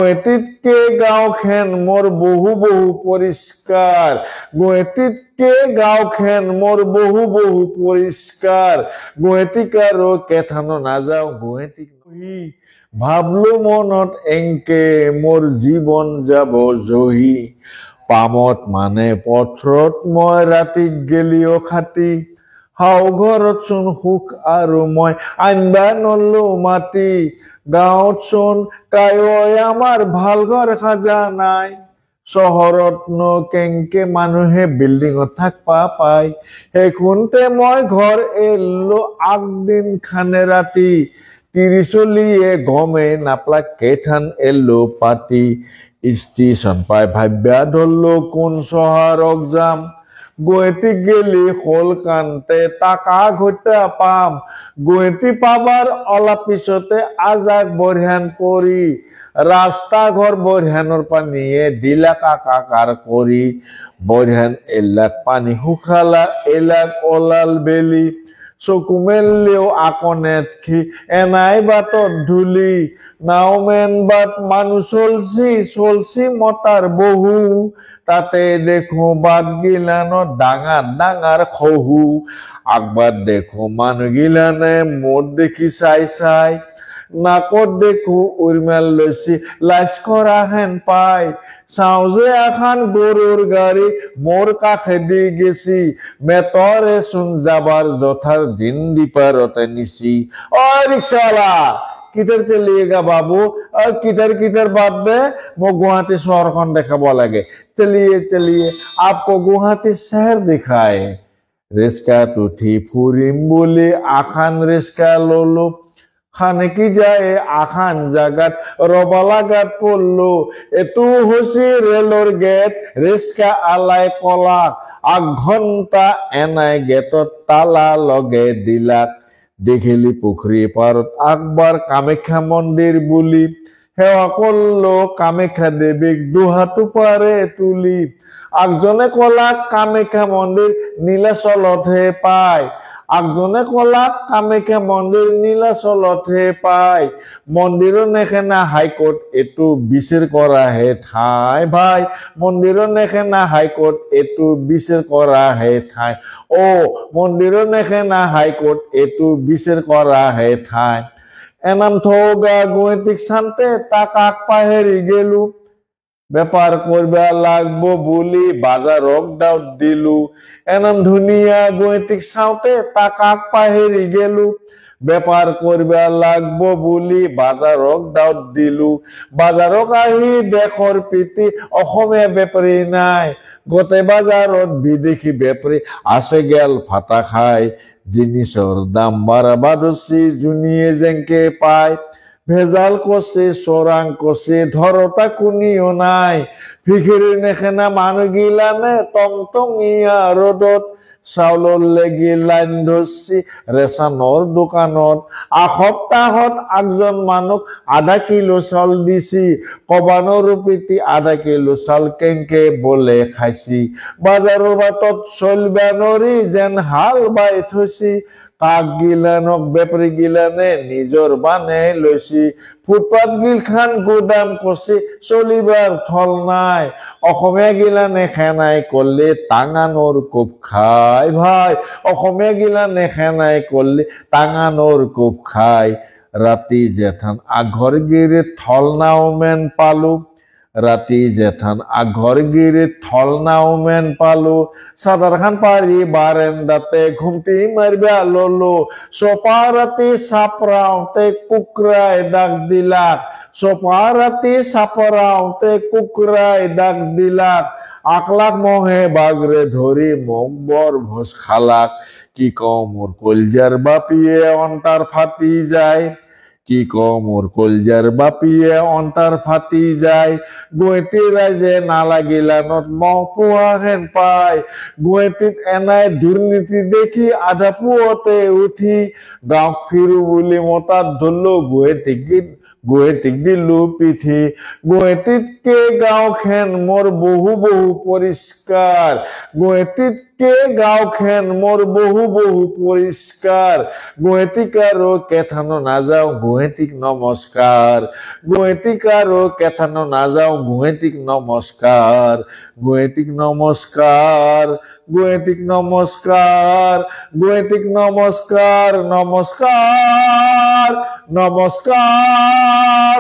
গুৱাহাটীতকে গাঁওখন মোৰ বহু পৰিষ্কাৰ গুৱাহাটীতকে গাঁওখন মোৰ বহু পৰিষ্কাৰ গুৱাহাটীক আৰু কেথানো নাযাওঁ গুৱাহাটীক ভাবলো মনত এংকে মোৰ জীৱন যাব জহি পামত মানে পথৰত মই ৰাতি গেলিও খাটি হাও ঘৰত চোন সুখ আৰু মই আনবা নল্লো মাটি গাঁৱত চোন কায়ই আমাৰ ভাল ঘৰ সাজা নাই চহৰতনো কেংকে মানুহে বিল্ডিঙত থাকবা পায় সেইখনতে মই ঘৰ এলো আগদিন খানে ৰাতি তিৰিচলিয়ে গমে নাপলা কেথান এলো পাতি ষ্টেচন পাই ভাব্যা ধৰলো কোন চহৰক যাম গুৱাহাটী গেলি কলকানতে টাকা ঘটা পাম গুৱাহাটী পাবাৰ অলপ পিছতে আজাক বৰহান পৰি রাস্তা ঘর বরহানোর পানিয়ে দিলা কাকার করি বরহান এলাক পানি শুকালা এলাক ওলাল বেলি চকু মেললেও আকনেত খি এনাই বাটত ধুলি নাওমেন বাট মানুষ চলছি মতার বহু তাতে দেখো বাদ গিলানো ডাঙার খহু আকবার দেখো মানুষ গিলানে মোট দেখি চাই নাকত দেখো উর্মেল লইছি লাইস করা হেন পাই চাও যে এখন গরুর গাড়ি মোর কাছে দি গেছি মেতরে শুন যাবার যথার দিন দিপারতে নিছি ও রিক্সাওয়ালা কিধর চলিয়েগা বাবু और किधर बात दे वो गुवाहाटी शहर कौन देखा बोलेगे चलिए आपको गुवाहाटी शहर दिखाए रिस्का टूठी फुरिम बोले आखान रिस्का लोलो খানে কি যায় আখান জাগাত রবালাগাত পড়লো এটু হসি রেলর গেট রিস্কা আলাই কলা 8 ঘন্টা এনাই গেটত তালা লগে দিলাক দেখিলি পুখুৰী পাৰত আকবাৰ কামাখ্যা মন্দিৰ বুলি সেৱা কৰলো কামাখ্যা দেবীক দুহাতু পাৰে তুলি আকজনে কলা কামাখ্যা মন্দিৰ নীলাচলতহে পায় আকজনে কলা কামাখ্যা মন্দিৰ নীলাচলতহে পায় মন্দিৰৰ নেখেনা হাইকোৰ্ট এটু বিচাৰ কৰা হে ঠাই ভাই মন্দিৰৰ নেখেনা হাইকোৰ্ট এটু বিচাৰ কৰা হে ঠাই ও মন্দিৰৰ নেখেনা হাইকোৰ্ট এটু বিচাৰ কৰা হে ঠাই এনাম থোগা গুৱাহাটীক শান্তে টাকাক পাহেৰি গেলু ব্যাপাৰ কৰবা লাগবো বলি বাজাৰক দাউত দিলু এনাম ধুনিয়া গুৱাহাটীক চাওতে টাকাক পাহেৰি গেলু ব্যাপাৰ কৰবা লাগবো বলি বাজাৰক দাউত দিলু বাজাৰক আহি দেখৰ পিতি অসমীয়া বেপাৰী নাই গোটে বাজাৰত বিদেশী বেপাৰী আছে গেল ফাটা খাই জিনিসর দাম বাড়াবা ধরছি জুনিয়ে যেংকে পায় ভেজাল করছে চোরাং করছে ধরতা কুনিও নাই ভিখিরি নেখেনা মানুষ গিলানে টংটঙিয়া রোদত চাউলৰ লেগি লাইন ধৰছি ৰেশনৰ দোকানত সপ্তাহত একজন মানুষ আধা কিলো চাউল দিছি কবানৰ ৰুপিতি আধা কিলো চাউল কেংকে বলে খাইছি বাজাৰৰ বাটত চলবা নৰি যেন হাল বাই থৈছি কাক গিলানক বেপাৰী গিলানে নিজৰ বানে লৈছি ফুটপাথ গিলখান গোদাম করছি চলিবার থল নাই অসমীয়া গিলানে খেনাই করলে টাঙানোর কোপ খায় ভাই অসমীয়া গিলানে খেনাই করলে টাঙানোর কোপ খায় রাতি জেঠান আঘর গিরে থল নাওমেন পালু রাতি জেঠান আঘর গিরে থল নাওমেন পালু সাদার খান পারি বারেন্দাতে ঘুমতি মারবা ললো সোপা রাতি সাপরাওতে কুকরায় ডাক দিলাক সোপা রাতি সাপরাওতে কুকরায় ডাক দিলাক আকলাক মহে বাগরে ধরি মকবর ভোজ খালাক কি কম মোর কলজার বাপিয়ে অন্তার ফাটি যায় কি কম মোর কলজার বাপিয়ে অন্তার ফাটি যায় গুৱাহাটী ৰাইজে নালাগিলানত মহপুয়া হেন পায় গুৱাহাটীত এনাই দুৰ্নীতি দেখি আধা পুয়তে উঠি গাঁৱক ফিৰু বুলি মতাত ধৰলো গুৱাহাটীক দিলো পিঠি গুৱাহাটীতকে গাঁওখন মোৰ বহু বহু পৰিষ্কাৰ গুৱাহাটীতকে গাঁওখন মোৰ বহু বহু পৰিষ্কাৰ গুৱাহাটীক আৰু কেথানো নাযাওঁ গুৱাহাটীক নমস্কাৰ গুৱাহাটীক আৰু কেথানো নাযাওঁ গুৱাহাটীক নমস্কাৰ গুৱাহাটীক নমস্কাৰ গুৱাহাটীক নমস্কাৰ গুৱাহাটীক নমস্কাৰ নমস্কাৰ নমস্কাৰ